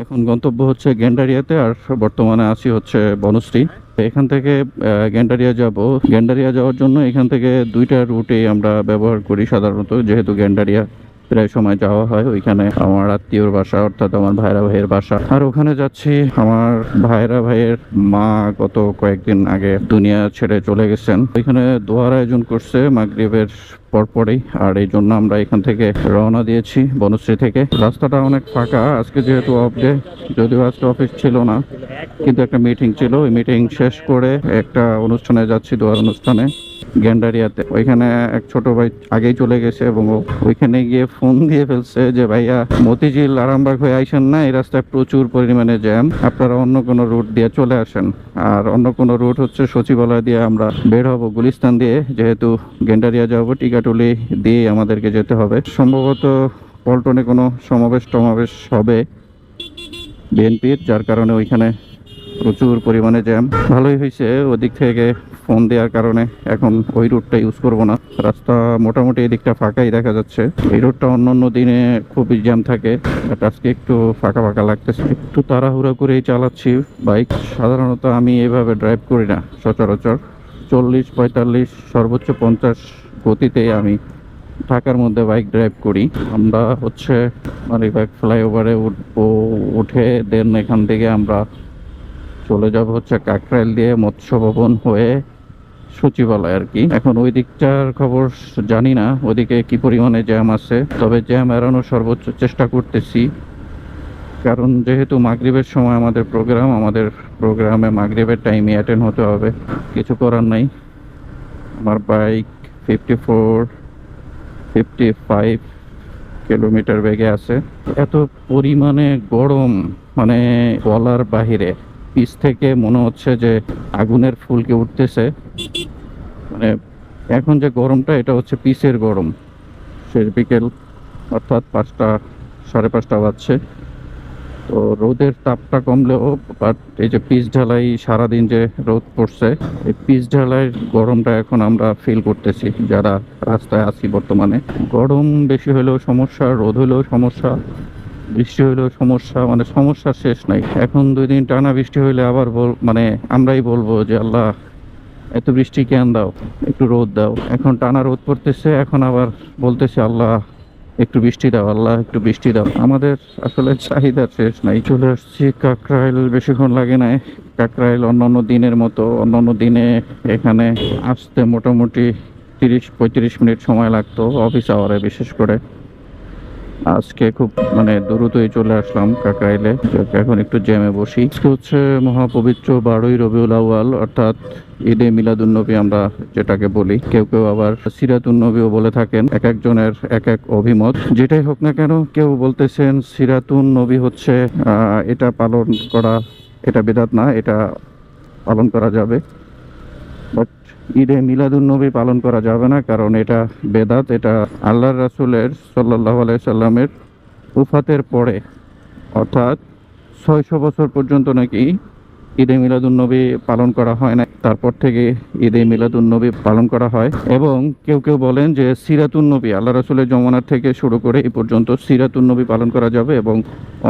এখন গন্তব্য হচ্ছে গেন্ডারিয়াতে, আর বর্তমানে আছি হচ্ছে বনশ্রী। এখান থেকে গেন্ডারিয়া যাব। গেন্ডারিয়া যাওয়ার জন্য এখান থেকে দুইটা রুটে আমরা ব্যবহার করি সাধারণত, যেহেতু গেন্ডারিয়া প্রায় সময় যাওয়া হয়। ওইখানে আমার আত্মীয়র বাসা, অর্থাৎ আমার ভাইরা ভাইয়ের বাসা। আর ওখানে যাচ্ছি, আমার ভাইরা ভাইয়ের মা গত কয়েকদিন আগে দুনিয়া ছেড়ে চলে গেছেন। ওইখানে দোয়ার আয়োজন করছে মাগরিবের পরপরই, আর এই জন্য আমরা এখান থেকে রওনা দিয়েছি বনশ্রী থেকে। রাস্তাটা অনেক ফাঁকা আজকে, যেহেতু অফ ডে। যদিও আজকে অফিস ছিল না, কিন্তু একটা মিটিং ছিল। ওই মিটিং শেষ করে একটা অনুষ্ঠানে যাচ্ছি, দোয়ার অনুষ্ঠানে গেন্ডারিয়াতে। ওইখানে এক ছোট ভাই আগেই চলে গেছে এবং ওইখানে গিয়ে ফোন দিয়ে ফেলছে যে ভাইয়া, মতিঝিল আরামবাগ হয়ে আইসেন না, এই রাস্তায় প্রচুর পরিমাণে জ্যাম, আপনারা অন্য কোনো রুট দিয়ে চলে আসেন। আর অন্য কোনো রুট হচ্ছে সচিবালয় দিয়ে আমরা বের হব, গুলিস্তান দিয়ে। যেহেতু গেন্ডারিয়া যাবো, টিকাটুলি দিয়ে আমাদেরকে যেতে হবে। সম্ভবত পল্টনে কোনো সমাবেশ হবে বিএনপির, যার কারণে ওইখানে প্রচুর পরিমাণে জ্যাম। ভালোই হয়েছে ওদিক থেকে ফোন দেওয়ার কারণে, এখন ওই রুটটা ইউজ করব না। রাস্তা মোটামুটি এদিকটা ফাঁকাই দেখা যাচ্ছে। এই রুটটা অন্য দিনে খুবই জ্যাম থাকে, বাট আজকে একটু ফাঁকা ফাঁকা লাগতেছে। একটু তাড়াহুড়া করেই চালাচ্ছি বাইক। সাধারণত আমি এভাবে ড্রাইভ করি না সচরাচর। 40-45 সর্বোচ্চ 50 গতিতে আমি ঢাকার মধ্যে বাইক ড্রাইভ করি। আমরা হচ্ছে মালিবাগ ফ্লাইওভারে উঠবো, উঠে দেন এখান থেকে আমরা চলে যাব হচ্ছে কাকরাইল দিয়ে মৎস্য ভবন হয়ে সচিবালয় আর কি। এখন ওই দিকটার খবর জানি না, ওদিকে কি পরিমাণে জ্যাম আছে, তবে জ্যাম এড়ানোর সর্বোচ্চ চেষ্টা করতেছি। কারণ যেহেতু মাগরিবের সময় আমাদের প্রোগ্রামে মাগরিবের টাইমে অ্যাটেন্ড হতে হবে, কিছু করার নাই। আমার বাইক 54-55 কিলোমিটার বেগে আছে। এত পরিমাণে গরম, মানে বলার বাহিরে। পিছ থেকে মনে হচ্ছে যে আগুনের ফুলকে উঠতেছে। মানে এখন যে গরমটা, এটা হচ্ছে পিসের গরম। শেষ বিকেল, অর্থাৎ 5টা-5:30 বাজছে। তো রোদের তাপটা কমলেও, বাট এই যে পিচ ঢালাই সারাদিন যে রোদ পড়ছে, এই পিচ ঢালাইয়ের গরমটা এখন আমরা ফিল করতেছি যারা রাস্তায় আছি বর্তমানে। গরম বেশি হলেও সমস্যা, রোদ হলেও সমস্যা, বৃষ্টি হইলেও সমস্যা, মানে সমস্যার শেষ নাই। এখন 2 দিন টানা বৃষ্টি হইলে আবার মানে আমরাই বলবো যে আল্লাহ, এত বৃষ্টি কেন দাও, একটু রোদ দাও। এখন টানা রোদ পড়তেছে, এখন আবার বলতেছে আল্লাহ একটু বৃষ্টি দাও, আল্লাহ একটু বৃষ্টি দাও। আমাদের আসলে চাহিদার শেষ নাই। চলে আসছি কাকরাইল, বেশিক্ষণ লাগে নাই। কাকরাইল অন্যান্য দিনের মতো, অন্যান্য দিনে এখানে আসতে মোটামুটি 30-35 মিনিট সময় লাগতো, অফিস আওয়ারে বিশেষ করে। আজকে খুব দ্রুতই চলে আসলাম কাকরাইলে। এখন একটু জ্যামে বসি। আজকে হচ্ছে মহাপবিত্র 12ই রবিউল আউয়াল, অর্থাৎ ঈদে মিলাদুন নবী আমরা যেটাকে বলি। কেউ কেউ আবার সিরাতুন নবীও বলে থাকেন। এক একজনের এক এক অভিমত। যেটাই হোক না কেন, কেউ বলতেছেন সিরাতুন নবী হচ্ছে এটা পালন করা, এটা বিদআত না, এটা পালন করা যাবে। বাট ঈদে মিলাদুন নবী পালন করা যাবে না, কারণ এটা বেদাত। এটা আল্লাহর রাসূলের সাল্লাল্লাহু আলাইহি সাল্লামের উফাতের পরে, অর্থাৎ 600 বছর পর্যন্ত নাকি ঈদে মিলাদুন নবী পালন করা হয় না। তারপর থেকে ঈদে মিলাদুন নবী পালন করা হয়। এবং কেউ কেউ বলেন যে সিরাতুন নবী, আল্লাহ রাসূলের জমানার থেকে শুরু করে এই পর্যন্ত সিরাতুন নবী পালন করা যাবে, এবং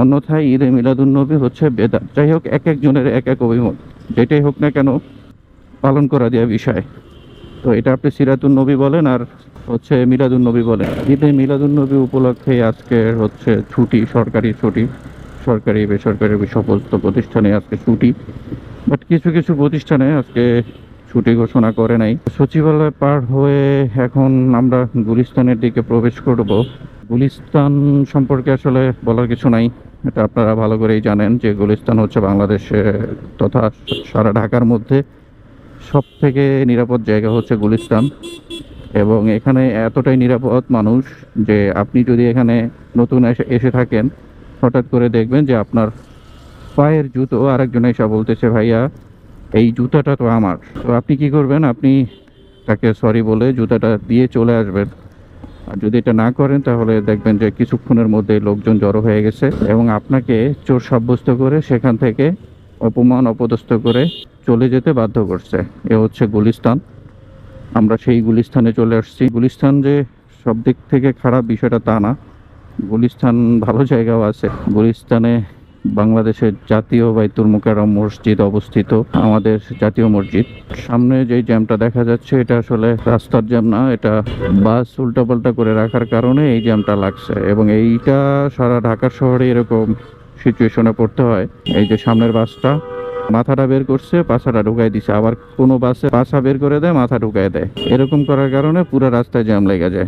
অন্যথায় ঈদে মিলাদুন নবী হচ্ছে বেদাত। যাই হোক, এক একজনের এক এক অভিমত। যেটাই হোক না কেন, পালন করা দেওয়া বিষয়। তো এটা আপনি সিরাতুন নবী বলেন আর হচ্ছে মিলাদুন নবী বলেন। ঈদে মিলাদুন নবী উপলক্ষে আজকে হচ্ছে ছুটি, সরকারি ছুটি। সরকারি বেসরকারি সমস্ত প্রতিষ্ঠানে আজকে ছুটি, বাট কিছু কিছু প্রতিষ্ঠানে আজকে ছুটি ঘোষণা করে নাই। সচিবালয় পার হয়ে এখন আমরা গুলিস্তানের দিকে প্রবেশ করব। গুলিস্তান সম্পর্কে আসলে বলার কিছু নাই, এটা আপনারা ভালো করেই জানেন যে গুলিস্তান হচ্ছে বাংলাদেশে তথা সারা ঢাকার মধ্যে সব থেকে নিরাপদ জায়গা হচ্ছে গুলিস্তান। এবং এখানে এতটাই নিরাপদ মানুষ যে আপনি যদি এখানে নতুন এসে থাকেন, হঠাৎ করে দেখবেন যে আপনার পায়ের জুতো আরেকজন এসে বলতেছে ভাইয়া এই জুতাটা তো আমার। তো আপনি কি করবেন? আপনি তাকে সরি বলে জুতাটা দিয়ে চলে আসবেন। আর যদি এটা না করেন তাহলে দেখবেন যে কিছুক্ষণের মধ্যে লোকজন জড়ো হয়ে গেছে এবং আপনাকে চোর সাব্যস্ত করে সেখান থেকে অপমান অপদস্থ করে চলে যেতে বাধ্য করছে। এ হচ্ছে গুলিস্তান। আমরা সেই গুলিস্তানে চলে আসছি। গুলিস্তান যে সব দিক থেকে খারাপ বিষয়টা তা না, গুলিস্তান ভালো জায়গাও আছে। গুলিস্তানে বাংলাদেশের জাতীয় বাইতুল মুকাররম মসজিদ অবস্থিত, আমাদের জাতীয় মসজিদ। সামনে যে জ্যামটা দেখা যাচ্ছে এটা আসলে রাস্তার জ্যাম না, এটা বাস উল্টাপাল্টা করে রাখার কারণে এই জ্যামটা লাগছে, এবং এইটা সারা ঢাকা শহরে এরকম সিচুয়েশনে পড়তে হয়। এই যে সামনের বাসটা মাথাটা বের করছে, পাছাটা ঢুকাই দিছে, আবার কোনো বাসে পাছা বের করে দেয়, মাথা ঢুকাই দেয়, এরকম করার কারণে পুরো রাস্তায় জ্যাম লেগে যায়।